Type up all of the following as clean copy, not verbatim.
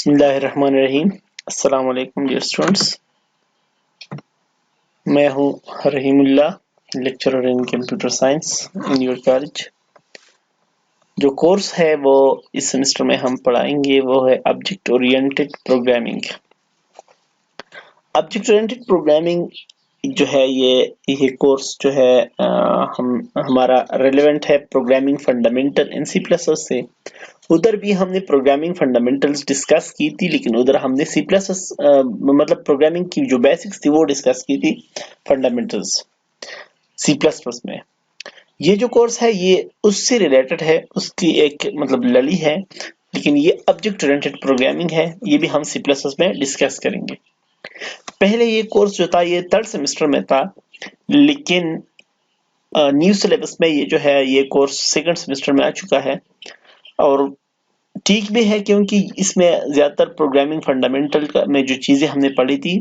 بسم اللہ الرحمن الرحیم۔ السلام علیکم ڈیئر اسٹوڈنٹس، میں ہوں Rahim Ullah, lecturer in computer science in your college. جو کورس ہے وہ اس سیمسٹر میں ہم پڑھائیں گے وہ ہے object oriented programming. Object oriented programming جو ہے یہ کورس جو ہے ہمارا ریلیونٹ ہے پروگرامنگ فنڈامنٹل ان سی پلس ایس سے۔ ادھر بھی ہم نے پروگرامنگ فنڈامنٹلز ڈسکس کی تھی، لیکن ادھر ہم نے سی پلس ایس مطلب پروگرامنگ کی جو بیسکس تھی وہ ڈسکس کی تھی فنڈامنٹلز سی پلس پلس میں۔ یہ جو کورس ہے یہ اس سے ریلیٹڈ ہے، اس کی ایک مطلب للی ہے، لیکن یہ آبجیکٹ اورینٹڈ پروگرامنگ ہے، یہ بھی ہم سی پلس ایس میں ڈسکس کریں گے۔ پہلے یہ کورس جو تھا یہ 3rd سیمسٹر میں تھا، لیکن نیو سلیبس میں یہ جو ہے یہ کورس 2nd سیمسٹر میں آ چکا ہے، اور ٹھیک بھی ہے کیونکہ اس میں زیادہ تر پروگرامنگ فنڈامنٹل میں جو چیزیں ہم نے پڑھی تھی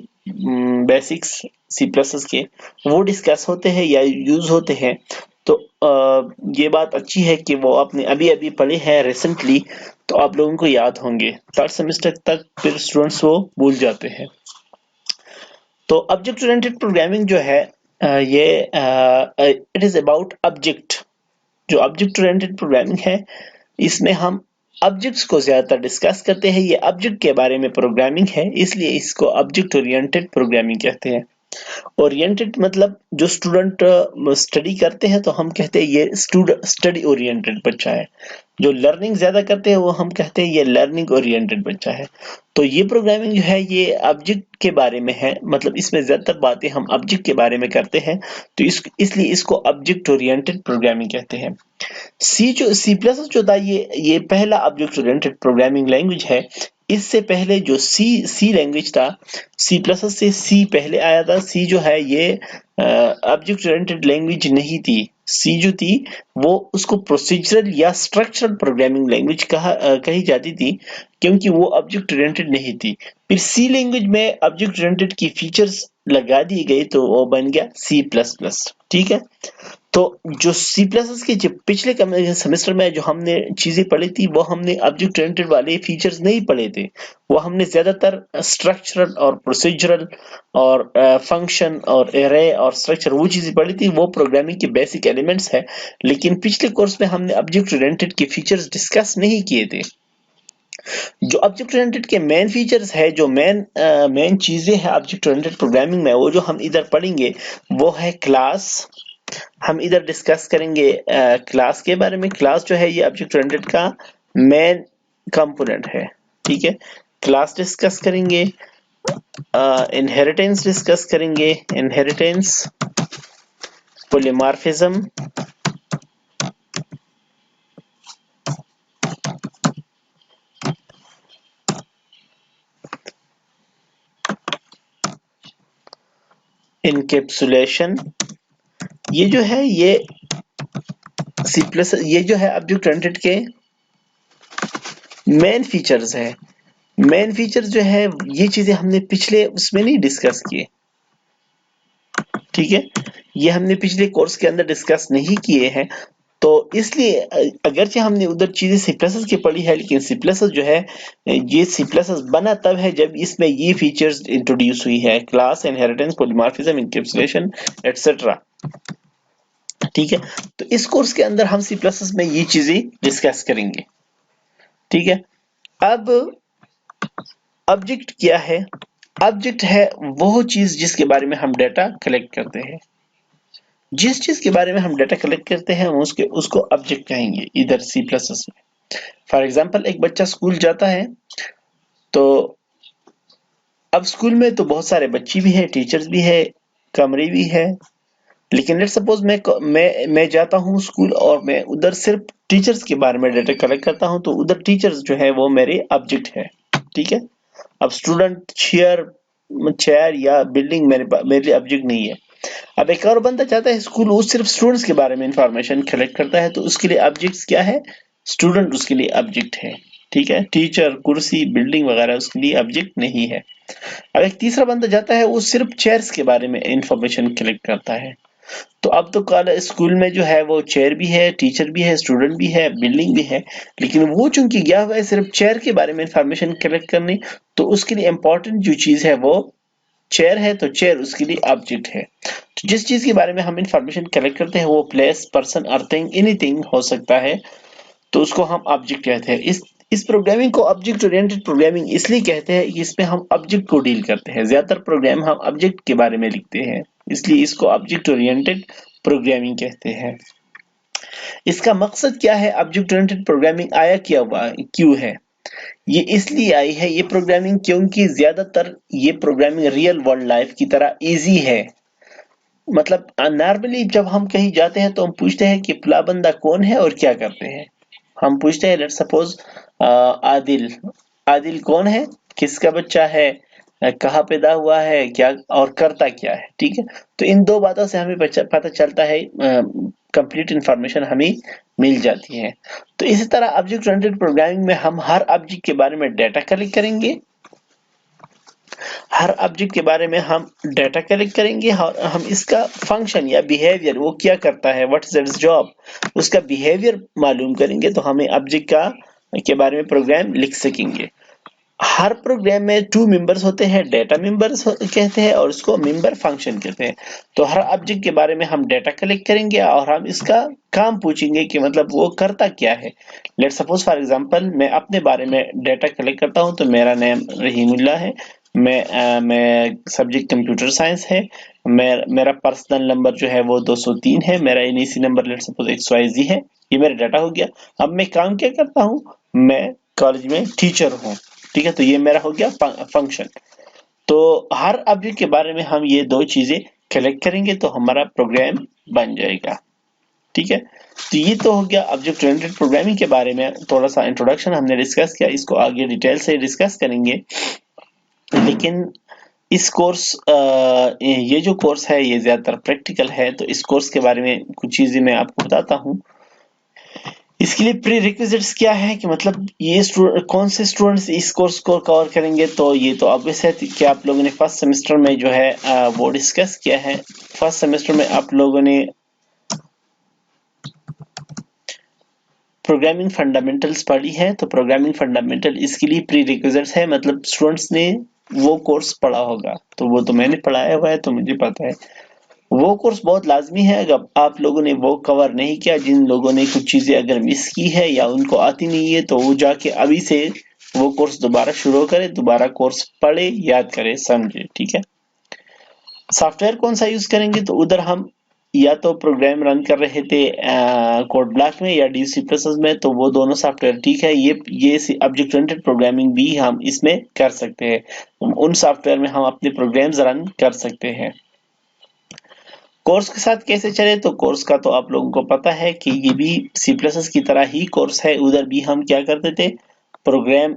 بیسکس سی پلس ایس کے وہ ڈسکس ہوتے ہیں یا یوز ہوتے ہیں، تو یہ بات اچھی ہے کہ وہ آپ نے ابھی پڑھے ہیں ریسنٹلی، تو آپ لوگوں کو یاد ہوں گے۔ 3rd سیمسٹر تک پھر اسٹوڈنٹس وہ بھول جاتے ہیں۔ تو آبجیکٹ اورینٹڈ پروگرامنگ جو ہے یہ اٹ از اباؤٹ آبجیکٹ۔ جو آبجیکٹ اورینٹڈ پروگرامنگ ہے اس میں ہم آبجیکٹس کو زیادہ تر ڈسکس کرتے ہیں، یہ آبجیکٹ کے بارے میں پروگرامنگ ہے، اس لیے اس کو آبجیکٹ اورینٹڈ پروگرامنگ کہتے ہیں۔ اورینٹڈ مطلب جو اسٹوڈنٹ اسٹڈی کرتے ہیں تو ہم کہتے ہیں یہ اسٹڈی اورینٹڈ بچہ ہے، جو لرننگ زیادہ کرتے ہیں وہ ہم کہتے ہیں یہ لرننگ اورینٹڈ بچہ ہے۔ تو یہ پروگرامنگ جو ہے یہ آبجیکٹ کے بارے میں ہے، مطلب اس میں زیادہ تر باتیں ہم آبجیکٹ کے بارے میں کرتے ہیں، تو اس لیے اس کو آبجیکٹ اورینٹڈ پروگرامنگ کہتے ہیں۔ سی پلس جو تھا یہ پہلا آبجیکٹ اورینٹڈ پروگرامنگ لینگویج ہے۔ اس سے پہلے جو سی لینگویج تھا، سی پلس سے سی پہلے آیا تھا۔ سی جو ہے یہ آبجیکٹ اورینٹڈ لینگویج نہیں تھی، سی جو تھی وہ اس کو پروسیجرل یا اسٹرکچرل پروگرامنگ لینگویج کہی جاتی تھی، کیونکہ وہ آبجیکٹ اورینٹڈ نہیں تھی۔ پھر سی لینگویج میں آبجیکٹ اورینٹڈ کی فیچرز لگا دی گئی تو وہ بن گیا سی پلس پلس، ٹھیک ہے۔ تو جو سی پلس کے پچھلے سیمسٹر میں جو ہم نے چیزیں پڑھی تھی وہ ہم نے آبجیکٹ اورینٹڈ والے فیچرز نہیں پڑھے تھے، وہ ہم نے زیادہ تر اسٹرکچرل اور پروسیجرل اور فنکشن اور ایرے اور اسٹرکچر وہ چیزیں پڑھی تھی، وہ پروگرامنگ کے بیسک ایلیمنٹس ہے، لیکن پچھلے کورس میں ہم نے آبجیکٹ اورینٹڈ کے فیچرز ڈسکس نہیں کیے تھے۔ جو آبجیکٹ اورینٹڈ کے مین فیچرز ہے، جو مین چیزیں ہیں آبجیکٹ اورینٹڈ پروگرامنگ میں، وہ جو ہم ادھر پڑھیں گے وہ ہے کلاس۔ ہم ادھر ڈسکس کریں گے کلاس کے بارے میں۔ کلاس جو ہے یہ آبجیکٹ اورینٹڈ کا مین کمپوننٹ ہے، ٹھیک ہے۔ کلاس ڈسکس کریں گے، انہیریٹنس ڈسکس کریں گے، انہیریٹنس، پولیمارفزم، انکیپسولیشن۔ یہ جو ہے یہ سی پلس یہ جو ہے آبجیکٹ اورینٹڈ کے مین فیچرز ہے۔ مین فیچر جو ہے یہ چیزیں ہم نے پچھلے اس میں نہیں ڈسکس کیے، ٹھیک ہے، یہ ہم نے پچھلے کورس کے اندر ڈسکس نہیں کیے ہیں، تو اس لیے اگرچہ ہم نے ادھر چیزیں سی پلس کی پڑھی ہے، لیکن سی پلس جو ہے یہ سی پلس بنا تب ہے جب اس میں یہ فیچرز انٹروڈیوس ہوئی ہے، class, inheritance, polymorphism, encapsulation etcetera, ٹھیک ہے۔ تو اس کورس کے اندر ہم سی پلس میں یہ چیزیں ڈسکس کریں گے، ٹھیک ہے۔ اب آبجیکٹ کیا ہے؟ آبجیکٹ ہے وہ چیز جس کے بارے میں ہم ڈیٹا کلیکٹ کرتے ہیں۔ جس چیز کے بارے میں ہم ڈیٹا کلیکٹ کرتے ہیں اس کو آبجیکٹ کہیں گے ادھر سی پلس میں۔ فار ایگزامپل ایک بچہ اسکول جاتا ہے، تو اب اسکول میں تو بہت سارے بچے بھی ہیں، ٹیچرز بھی ہے، کمرے بھی ہے، لیکن لیٹ سپوز میں جاتا ہوں اسکول اور میں ادھر صرف ٹیچرز کے بارے میں ڈیٹا کلیکٹ کرتا ہوں، تو ادھر ٹیچرز جو ہے وہ میرے آبجیکٹ ہے، ٹھیک ہے۔ اب اسٹوڈنٹ، چیئر یا بلڈنگ میرے لیے آبجیکٹ نہیں ہے۔ اب ایک اور بندہ چاہتا ہے اسکول، وہ صرف اسٹوڈنٹس کے بارے میں انفارمیشن کلیکٹ کرتا ہے، تو اس کے لیے آبجیکٹس کیا ہے؟ اسٹوڈنٹ اس کے لیے آبجیکٹ ہے، ٹھیک ہے۔ ٹیچر، کرسی، بلڈنگ وغیرہ اس کے لیے آبجیکٹ نہیں ہے۔ اب ایک تیسرا بندہ جاتا ہے، وہ صرف چیئرز کے بارے میں انفارمیشن کلیکٹ کرتا ہے، تو اب تو اسکول میں جو ہے وہ چیئر بھی ہے، ٹیچر بھی ہے، اسٹوڈنٹ بھی ہے، بلڈنگ بھی ہے، لیکن وہ چونکہ گیا ہوا ہے صرف چیئر کے بارے میں انفارمیشن کلیکٹ کرنے، تو اس کے لیے امپورٹنٹ جو چیز ہے وہ چیئر ہے، تو چیئر اس کے لیے آبجیکٹ ہے۔ تو جس چیز کے بارے میں ہم انفارمیشن کلیکٹ کرتے ہیں وہ پلیس، پرسن اور تھنگ، اینی تھنگ ہو سکتا ہے، تو اس کو ہم آبجیکٹ کہتے ہیں۔ اس پروگرامنگ کو آبجیکٹ اورینٹڈ پروگرامنگ اس لیے کہتے ہیں کہ اس میں ہم آبجیکٹ کو ڈیل کرتے ہیں، زیادہ تر پروگرام ہم آبجیکٹ کے بارے میں لکھتے ہیں، اس لیے اس کو آبجیکٹ اورینٹڈ پروگرامنگ کہتے ہیں۔ اس کا مقصد کیا ہے؟ آبجیکٹ اورینٹڈ پروگرامنگ آیا کیوں ہے؟ یہ اس لیے آئی ہے یہ پروگرامنگ کیونکہ زیادہ تر یہ پروگرامنگ ریئل ورلڈ لائف کی طرح ایزی ہے۔ مطلب نارملی جب ہم کہیں جاتے ہیں تو ہم پوچھتے ہیں کہ فلاں بندہ کون ہے اور کیا کرتے ہیں۔ ہم پوچھتے ہیں لیٹ سپوز عادل کون ہے، کس کا بچہ ہے، کہاں پیدا ہوا ہے، کیا اور کرتا کیا ہے، ٹھیک ہے۔ تو ان دو باتوں سے ہمیں پتہ چلتا ہے، کمپلیٹ انفارمیشن ہمیں مل جاتی ہے۔ تو اسی طرح آبجیکٹ اورینٹڈ پروگرامنگ میں ہم ہر آبجیکٹ کے بارے میں ڈیٹا کلیکٹ کریں گے، ہر آبجیکٹ کے بارے میں ہم ڈیٹا کلیکٹ کریں گے، اور ہم اس کا فنکشن یا بیہیویئر، وہ کیا کرتا ہے، واٹ از اٹس جاب، اس کا بیہیویئر معلوم کریں گے، تو ہمیں آبجیکٹ کے بارے میں پروگرام لکھ سکیں گے۔ ہر پروگرام میں 2 ممبرز ہوتے ہیں، ڈیٹا ممبرز کہتے ہیں اور اس کو ممبر فنکشن کہتے ہیں۔ تو ہر آبجیکٹ کے بارے میں ہم ڈیٹا کلیکٹ کریں گے اور ہم اس کا کام پوچھیں گے کہ مطلب وہ کرتا کیا ہے۔ لیٹ سپوز فار ایگزامپل میں اپنے بارے میں ڈیٹا کلیکٹ کرتا ہوں، تو میرا نیم رحیم اللہ ہے، میں سبجیکٹ کمپیوٹر سائنس ہے، میرا پرسنل نمبر جو ہے وہ 203 ہے، میرا NEC number let suppose XYZ ہے، یہ میرا ڈیٹا ہو گیا۔ اب میں کام کیا کرتا ہوں، میں کالج میں ٹیچر ہوں، ٹھیک ہے، تو یہ میرا ہو گیا فنکشن۔ تو ہر آبجیکٹ کے بارے میں ہم یہ دو چیزیں کلیکٹ کریں گے تو ہمارا پروگرام بن جائے گا، ٹھیک ہے۔ تو یہ تو ہو گیا آبجیکٹ اورینٹڈ پروگرامنگ کے بارے میں تھوڑا سا انٹروڈکشن ہم نے ڈسکس کیا، اس کو آگے ڈیٹیل سے ڈسکس کریں گے۔ لیکن اس کورس یہ جو کورس ہے یہ زیادہ تر پریکٹیکل ہے، تو اس کورس کے بارے میں کچھ چیزیں میں آپ کو بتاتا ہوں۔ اس کے لیے پری ریکویزٹس کیا ہے کہ مطلب یہ کون سے اسٹوڈنٹس اس کورس کو کور کریں گے، تو یہ تو obvious ہے کہ آپ لوگوں نے فرسٹ سیمسٹر میں جو ہے وہ ڈسکس کیا ہے۔ فرسٹ سیمسٹر میں آپ لوگوں نے پروگرامنگ فنڈامنٹلز پڑھی ہے، تو پروگرامنگ فنڈامنٹل اس کے لیے پری ریکویزٹس ہے، مطلب اسٹوڈنٹس نے وہ کورس پڑھا ہوگا، تو وہ تو میں نے پڑھایا ہوا ہے تو مجھے پتا ہے۔ وہ کورس بہت لازمی ہے، اگر آپ لوگوں نے وہ کور نہیں کیا، جن لوگوں نے کچھ چیزیں اگر مس کی ہے یا ان کو آتی نہیں ہے، تو وہ جا کے ابھی سے وہ کورس دوبارہ شروع کرے، دوبارہ کورس پڑھے، یاد کرے، سمجھے، ٹھیک ہے۔ سافٹ ویئر کون سا یوز کریں گے، تو ادھر ہم یا تو پروگرام رن کر رہے تھے کوڈ بلاک میں یا DC++ میں، تو وہ دونوں سافٹ ویئر ٹھیک ہے۔ یہ آبجیکٹ اورینٹڈ پروگرامنگ بھی ہم اس میں کر سکتے ہیں، ان سافٹ ویئر میں ہم اپنے پروگرامز رن کر سکتے ہیں۔ کورس کے ساتھ کیسے چلے، تو کورس کا تو آپ لوگوں کو پتا ہے کہ یہ بھی C++ کی طرح ہی کورس ہے، ادھر بھی ہم کیا کرتے تھے، پروگرام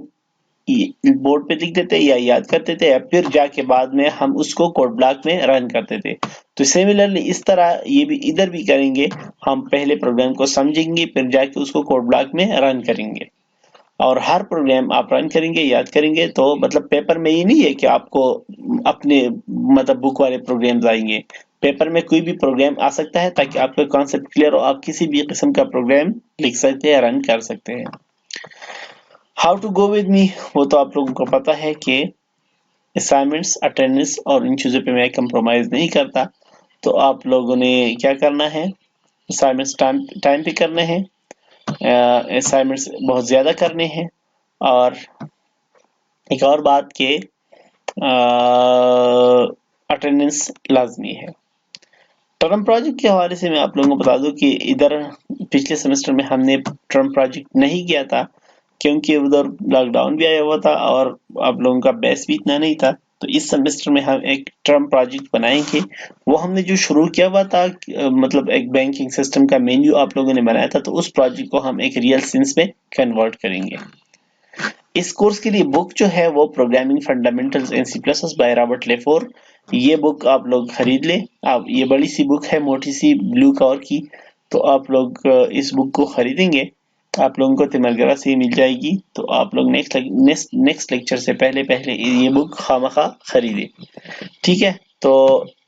بورڈ پہ لکھ دیتے یا یاد کرتے تھے، یا پھر جا کے بعد میں ہم اس کو کوڈ بلاک میں رن کرتے تھے۔ تو سیملرلی اس طرح یہ بھی ادھر بھی کریں گے، ہم پہلے پروگرام کو سمجھیں گے، پھر جا کے اس کو کوڈ بلاک میں رن کریں گے، اور ہر پروگرام آپ رن کریں گے، یاد کریں گے۔ تو مطلب پیپر میں یہ نہیں ہے کہ آپ کو اپنے مطلب بک والے پروگرامز آئیں گے، پیپر میں کوئی بھی پروگرام آ سکتا ہے، تاکہ آپ کا کانسیپٹ کلیئر ہو، آپ کسی بھی قسم کا پروگرام لکھ سکتے ہیں، رن کر سکتے ہیں۔ How to go with me, وہ تو آپ لوگوں کو پتا ہے کہ اسائنمنٹس، اٹینڈنس اور ان چیزوں پہ میں کمپرومائز نہیں کرتا، تو آپ لوگوں نے کیا کرنا ہے، اسائنمنٹس ٹائم پہ کرنے ہیں، اسائنمنٹس بہت زیادہ کرنے ہیں، اور ایک اور بات کہ اٹینڈنس لازمی ہے۔ ٹرم پروجیکٹ کے حوالے سے میں آپ لوگوں کو بتا دوں کہ ادھر پچھلے سیمسٹر میں ہم نے ٹرم پروجیکٹ نہیں کیا تھا، کیونکہ ادھر لاک ڈاؤن بھی آیا ہوا تھا اور آپ لوگوں کا بیس بھی اتنا نہیں تھا۔ تو اس سیمسٹر میں ہم ایک ٹرم پروجیکٹ بنائیں گے، وہ ہم نے جو شروع کیا ہوا تھا، مطلب ایک بینکنگ سسٹم کا مینیو آپ لوگوں نے بنایا تھا، تو اس پروجیکٹ کو ہم ایک ریئل سینس میں کنورٹ کریں گے۔ اس کورس کے لیے بک جو ہے وہ programming fundamentals in C++ by Robert Lafore, یہ بک آپ لوگ خرید لیں۔ یہ بڑی سی بک ہے، موٹی سی بلو کور کی، تو آپ لوگ اس بک کو خریدیں گے، آپ لوگوں کو تمرگرہ سے مل جائے گی، تو آپ لوگ نیکسٹ لیکچر سے پہلے یہ بک خواہ مخواہ خریدیں، ٹھیک ہے۔ تو